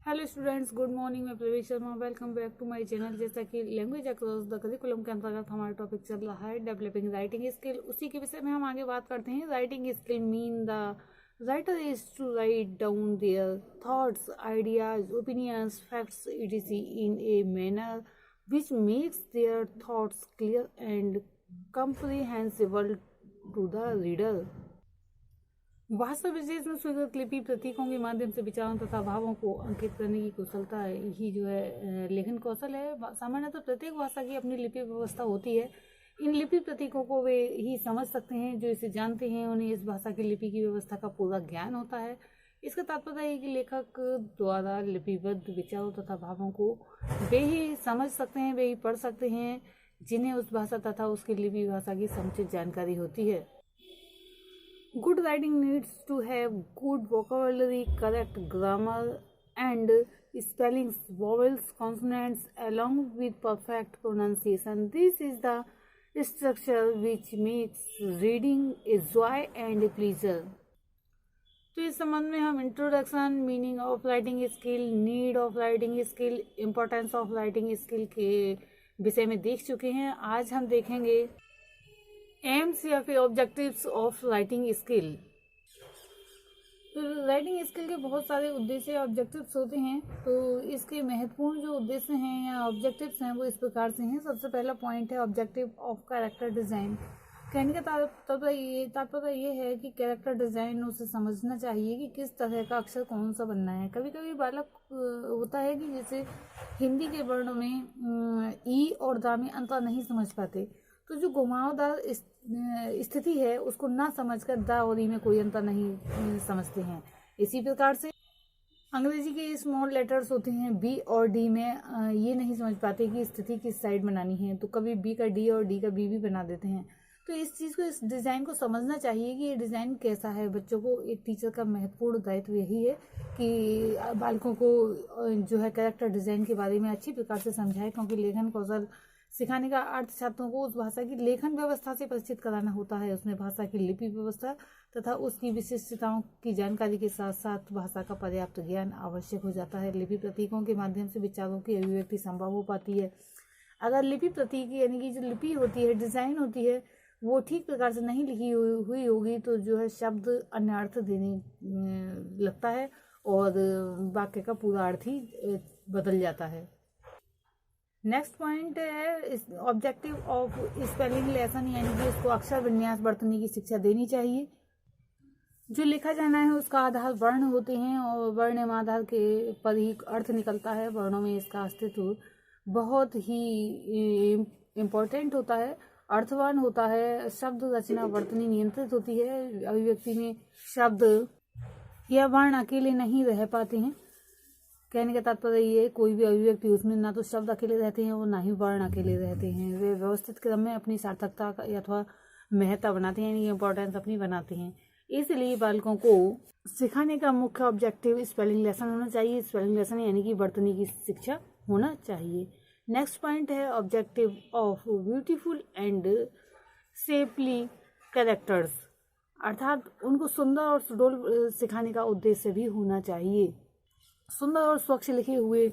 Hello students, good morning. मैं Pravesh Sharma, welcome back to my channel. जैसा कि लैंग्वेज अक्रॉस द करिकुलम के अंतर्गत हमारा टॉपिक चल रहा है डेवलपिंग राइटिंग स्किल, उसी के विषय में हम आगे बात करते हैं। Writing skill mean the writer is to write down their thoughts, ideas, opinions, facts etc in a manner which makes their thoughts clear and comprehensible to the reader। भाषा विशेष में स्वीकृत लिपि प्रतीकों के माध्यम से विचारों तथा भावों को अंकित करने की कुशलता ही जो है लेखन कौशल है। सामान्यतः प्रत्येक भाषा की अपनी लिपि व्यवस्था होती है। इन लिपि प्रतीकों को वे ही समझ सकते हैं जो इसे जानते हैं। उन्हें इस भाषा की लिपि की व्यवस्था का पूरा ज्ञान होता है। इसका तात्पर्य है कि लेखक द्वारा लिपिबद्ध विचारों तथा भावों को वे ही समझ सकते हैं, वे ही पढ़ सकते हैं जिन्हें उस भाषा तथा उसकी लिपि भाषा की समुचित जानकारी होती है। Good writing needs to have good vocabulary, correct grammar and spellings, vowels, consonants along with perfect pronunciation. This is the structure which makes reading a joy and a pleasure. तो इस संबंध में हम introduction, meaning of writing skill, need of writing skill, importance of writing skill के विषय में देख चुके हैं। आज हम देखेंगे एम्स या फिर ऑब्जेक्टिव्स ऑफ राइटिंग स्किल। तो राइटिंग स्किल के बहुत सारे उद्देश्य ऑब्जेक्टिव्स होते हैं। तो इसके महत्वपूर्ण जो उद्देश्य हैं या ऑब्जेक्टिव्स हैं वो इस प्रकार से हैं। सबसे पहला पॉइंट है ऑब्जेक्टिव ऑफ कैरेक्टर डिजाइन। कहने का तात्पर्य ये है कि कैरेक्टर डिजाइन उसे समझना चाहिए कि किस तरह का अक्षर कौन सा बनना है। कभी कभी बालक होता है कि जैसे हिंदी के वर्णों में ई और दा में अंतर नहीं समझ पाते, तो जो घुमावदार स्थिति है उसको ना समझकर दा और ई में कोई अंतर नहीं समझते हैं। इसी प्रकार से अंग्रेजी के स्मॉल लेटर्स होते हैं बी और डी में ये नहीं समझ पाते कि स्थिति किस साइड बनानी है, तो कभी बी का डी और डी का बी भी बना देते हैं। तो इस चीज़ को, इस डिज़ाइन को समझना चाहिए कि ये डिज़ाइन कैसा है। बच्चों को एक टीचर का महत्वपूर्ण दायित्व यही है कि बालकों को जो है कैरेक्टर डिज़ाइन के बारे में अच्छी प्रकार से समझाए, क्योंकि लेखन कौशल सिखाने का अर्थ छात्रों को उस भाषा की लेखन व्यवस्था से परिचित कराना होता है। उसमें भाषा की लिपि व्यवस्था तथा उसकी विशिष्टताओं की जानकारी के साथ साथ भाषा का पर्याप्त ज्ञान आवश्यक हो जाता है। लिपि प्रतीकों के माध्यम से विचारों की अभिव्यक्ति संभव हो पाती है। अगर लिपि प्रतीक यानी कि जो लिपि होती है, डिजाइन होती है, वो ठीक प्रकार से नहीं लिखी हुई होगी तो जो है शब्द अन्य अर्थ देने लगता है और वाक्य का पूरा अर्थ ही बदल जाता है। नेक्स्ट पॉइंट है ऑब्जेक्टिव ऑफ स्पेलिंग लेसन, यानी कि उसको अक्षर विन्यास बरतने की शिक्षा देनी चाहिए। जो लिखा जाना है उसका आधार वर्ण होते हैं और वर्ण आधार के पर ही अर्थ निकलता है। वर्णों में इसका अस्तित्व बहुत ही इम्पोर्टेंट होता है, अर्थवान होता है। शब्द रचना वर्तनी नियंत्रित होती है। अभिव्यक्ति में शब्द या वर्ण अकेले नहीं रह पाते हैं। कहने का तात्पर्य ये है कोई भी अभिव्यक्ति उसमें ना तो शब्द अकेले रहते हैं और ना ही वर्ण अकेले रहते हैं। वे व्यवस्थित क्रम में अपनी सार्थकता अथवा महत्ता बनाते हैं, यानी इम्पोर्टेंस अपनी बनाते हैं। इसलिए बालकों को सिखाने का मुख्य ऑब्जेक्टिव स्पेलिंग लेसन होना चाहिए। स्पेलिंग लेसन यानी कि वर्तनी की शिक्षा होना चाहिए। नेक्स्ट पॉइंट है objective of beautiful and shapely characters, अर्थात उनको सुंदर और सुडौल सिखाने का उद्देश्य भी होना चाहिए। सुंदर और स्वच्छ लिखे हुए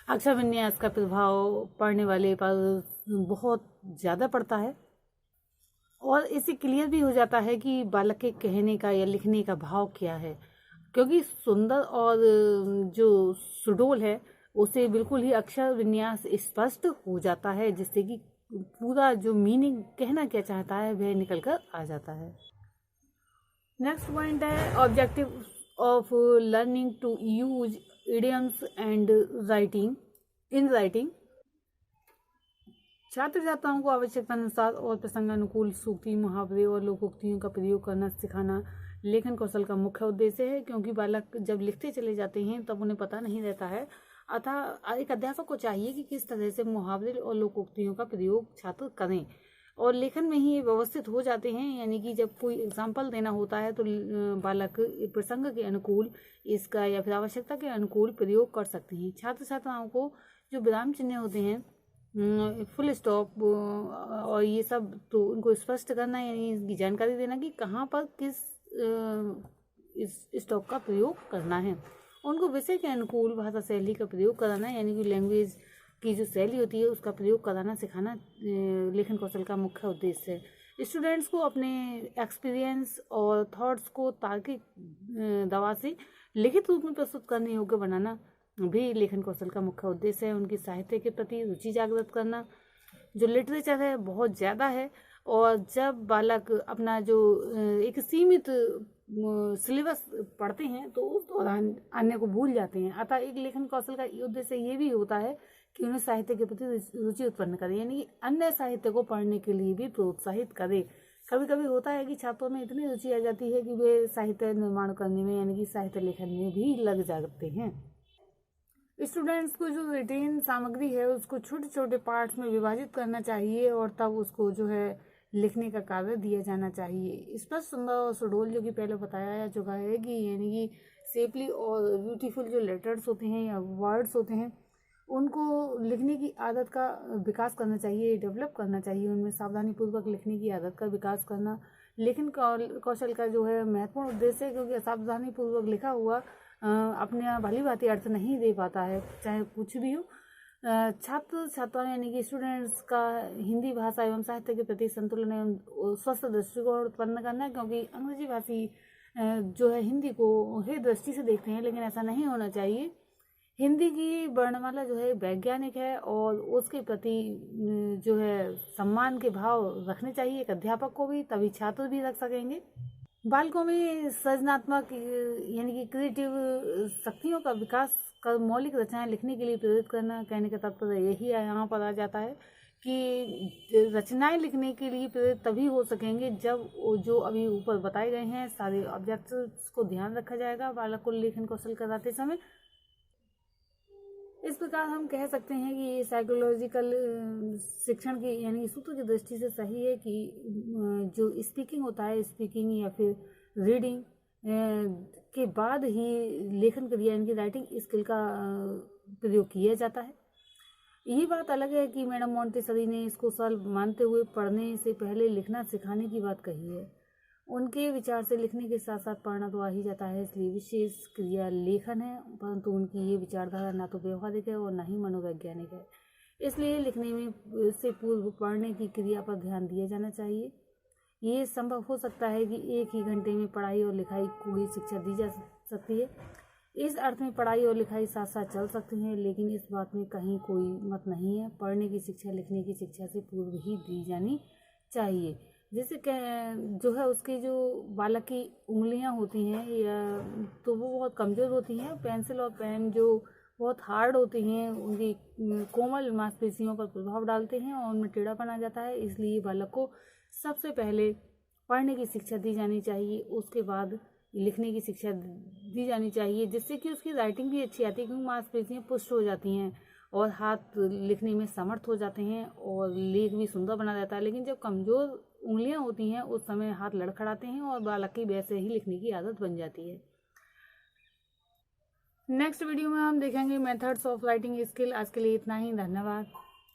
अक्षर विन्यास का प्रभाव पढ़ने वाले पर बहुत ज़्यादा पड़ता है और इससे क्लियर भी हो जाता है कि बालक के कहने का या लिखने का भाव क्या है, क्योंकि सुंदर और जो सुडौल है उसे बिल्कुल ही अक्षर विन्यास स्पष्ट हो जाता है, जिससे कि पूरा जो मीनिंग कहना क्या चाहता है वह निकल कर आ जाता है। नेक्स्ट पॉइंट है objective of learning to use idioms and writing in writing. छात्र छात्राओं को आवश्यकता अनुसार और प्रसंगानुकूल सूक्ति, मुहावरे और लोकोक्तियों का प्रयोग करना सिखाना लेखन कौशल का मुख्य उद्देश्य है, क्योंकि बालक जब लिखते चले जाते हैं तब उन्हें पता नहीं रहता है। अतः एक अध्यापक को चाहिए कि किस तरह से मुहावरे और लोकोक्तियों का प्रयोग छात्र करें और लेखन में ही ये व्यवस्थित हो जाते हैं। यानी कि जब कोई एग्जाम्पल देना होता है तो बालक प्रसंग के अनुकूल इसका या फिर आवश्यकता के अनुकूल प्रयोग कर सकते हैं। छात्र छात्राओं को जो विराम चिन्ह होते हैं, फुल स्टॉप और ये सब, तो उनको स्पष्ट करना यानी इसकी जानकारी देना कि कहाँ पर किस स्टॉप का प्रयोग करना है। उनको विषय के अनुकूल भाषा शैली का प्रयोग कराना, यानी कि लैंग्वेज की जो शैली होती है उसका प्रयोग कराना सिखाना लेखन कौशल का मुख्य उद्देश्य है। स्टूडेंट्स को अपने एक्सपीरियंस और थॉट्स को तार्किक दवा से लिखित रूप में प्रस्तुत करने योग्य बनाना भी लेखन कौशल का मुख्य उद्देश्य है। उनकी साहित्य के प्रति रुचि जागृत करना, जो लिटरेचर है बहुत ज़्यादा है, और जब बालक अपना जो एक सीमित सिलेबस पढ़ते हैं तो उस दौरान अन्य को भूल जाते हैं। अतः एक लेखन कौशल का उद्देश्य ये भी होता है कि उन्हें साहित्य के प्रति रुचि उत्पन्न करें, यानी कि अन्य साहित्य को पढ़ने के लिए भी प्रोत्साहित करें। कभी कभी होता है कि छात्रों में इतनी रुचि आ जाती है कि वे साहित्य निर्माण करने में, यानी कि साहित्य लेखन में भी लग जाते हैं। स्टूडेंट्स को जो रिटेन सामग्री है उसको छोटे छोटे पार्ट्स में विभाजित करना चाहिए और तब उसको जो है लिखने का कार्य दिया जाना चाहिए। स्पष्ट, सुंदर और सुडोल, जो कि पहले बताया जा चुका है कि यानी कि सेफली और ब्यूटीफुल जो लेटर्स होते हैं या वर्ड्स होते हैं उनको लिखने की आदत का विकास करना चाहिए, डेवलप करना चाहिए। उनमें सावधानीपूर्वक लिखने की आदत का विकास करना लेखन कौशल का जो है महत्वपूर्ण उद्देश्य है, क्योंकि असावधानीपूर्वक लिखा हुआ अपने भली भांति अर्थ नहीं दे पाता है, चाहे कुछ भी हो। छात्र छात्राएं यानी कि स्टूडेंट्स का हिंदी भाषा एवं साहित्य के प्रति संतुलन एवं स्वस्थ दृष्टिकोण उत्पन्न करना है, क्योंकि अंग्रेजी भाषी जो है हिंदी को हे दृष्टि से देखते हैं, लेकिन ऐसा नहीं होना चाहिए। हिंदी की वर्णमाला जो है वैज्ञानिक है और उसके प्रति जो है सम्मान के भाव रखने चाहिए एक अध्यापक को भी, तभी छात्र भी रख सकेंगे। बालकों में सृजनात्मक यानी कि क्रिएटिव शक्तियों का विकास कर मौलिक रचनाएं लिखने के लिए प्रेरित करना। कहने का तात्पर्य यही है, यहाँ पर आ जाता है कि रचनाएं लिखने के लिए प्रेरित तभी हो सकेंगे जब जो अभी ऊपर बताए गए हैं सारे ऑब्जेक्ट्स को ध्यान रखा जाएगा बालक को लेखन कौशल कराते समय। इस प्रकार हम कह सकते हैं कि ये साइकोलॉजिकल शिक्षण की यानी सूत्र की दृष्टि से सही है कि जो स्पीकिंग होता है, स्पीकिंग या फिर रीडिंग के बाद ही लेखन क्रिया यानी कि राइटिंग स्किल का प्रयोग किया जाता है। यही बात अलग है कि मैडम मोंटेसरी ने इसको सरल मानते हुए पढ़ने से पहले लिखना सिखाने की बात कही है। उनके विचार से लिखने के साथ साथ पढ़ना तो आ ही जाता है, इसलिए विशेष क्रिया लेखन है, परंतु उनकी ये विचारधारा ना तो व्यवहारिक है और ना ही मनोवैज्ञानिक है। इसलिए लिखने में से पूर्व पढ़ने की क्रिया पर ध्यान दिया जाना चाहिए। ये संभव हो सकता है कि एक ही घंटे में पढ़ाई और लिखाई को शिक्षा दी जा सकती है। इस अर्थ में पढ़ाई और लिखाई साथ साथ चल सकती हैं, लेकिन इस बात में कहीं कोई मत नहीं है। पढ़ने की शिक्षा लिखने की शिक्षा से पूर्व ही दी जानी चाहिए। जैसे जो है उसकी जो बालक की उंगलियां होती हैं या तो वो बहुत कमज़ोर होती हैं, पेंसिल और पेन जो बहुत हार्ड होती हैं उनकी कोमल मांसपेशियों पर प्रभाव डालते हैं और उनमें टेढ़ापन आ जाता है। इसलिए बालक को सबसे पहले पढ़ने की शिक्षा दी जानी चाहिए, उसके बाद लिखने की शिक्षा दी जानी चाहिए, जिससे कि उसकी राइटिंग भी अच्छी आती है, क्योंकि मांसपेशियाँ पुष्ट हो जाती हैं और हाथ लिखने में समर्थ हो जाते हैं और लेख भी सुंदर बना जाता है। लेकिन जब कमज़ोर उंगलियां होती हैं उस समय हाथ लड़खड़ाते हैं और बालक की वैसे ही लिखने की आदत बन जाती है। नेक्स्ट वीडियो में हम देखेंगे मेथड्स ऑफ राइटिंग स्किल। आज के लिए इतना ही, धन्यवाद।